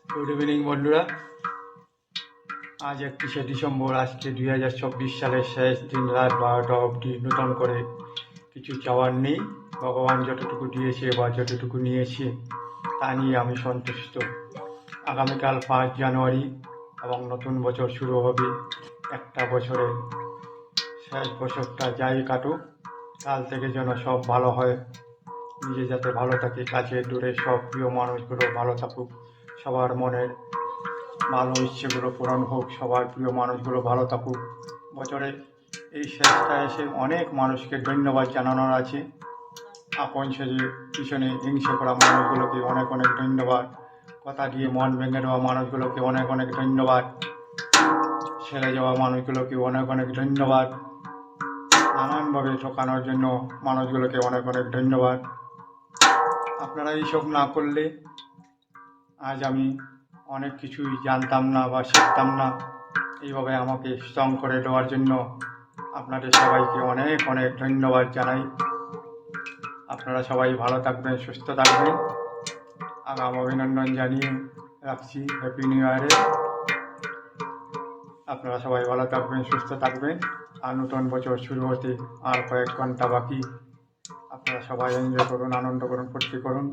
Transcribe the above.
Good evening বন্ধুরা। আজ 31শে December. আজকে 2024 সালের শেষ দিন, রাত 12টা অবধি। নতুন করে কিছু চাওয়ার নেই। ভগবান যতটুকু দিয়েছে বা যতটুকু নিয়েছে তা নিয়ে আমি সন্তুষ্ট। আগামীকাল 5 জানুয়ারি এবং নতুন বছর শুরু হবে। একটা বছরের শেষ বছরটা যাই কাটুক, কাল থেকে যেন সব ভালো হয়। নিজে যাতে ভালো থাকে, কাছে দূরে সব প্রিয় মানুষগুলো ভালো থাকুক, সবার মনের ভালো ইচ্ছেগুলো পূরণ হোক, সবার প্রিয় মানুষগুলো ভালো থাকুক। বছরের এই শেষটা এসে অনেক মানুষকে ধন্যবাদ জানানোর আছে। আপন সেজে পিছনে হিংসে করা মানুষগুলোকে অনেক অনেক ধন্যবাদ। কথা দিয়ে মন ভেঙে দেওয়া মানুষগুলোকে অনেক অনেক ধন্যবাদ। ছেড়ে যাওয়া মানুষগুলোকে অনেক অনেক ধন্যবাদ। নানানভাবে ঠকানোর জন্য মানুষগুলোকে অনেক অনেক ধন্যবাদ। আপনারা এইসব না করলে আজ আমি অনেক কিছুই জানতাম না বা শিখতাম না। এইভাবে আমাকে স্ট্রং করে দেওয়ার জন্য আপনাদের সবাইকে অনেক অনেক ধন্যবাদ জানাই। আপনারা সবাই ভালো থাকবেন, সুস্থ থাকবেন। আগাম অভিনন্দন জানিয়ে রাখছি হ্যাপি নিউ ইয়ারে। আপনারা সবাই ভালো থাকবেন, সুস্থ থাকবেন। আর নতুন বছর শুরু হতে আর কয়েক ঘন্টা বাকি। আপনারা সবাই এনজয় করুন, আনন্দ করুন, ফুর্তি করুন।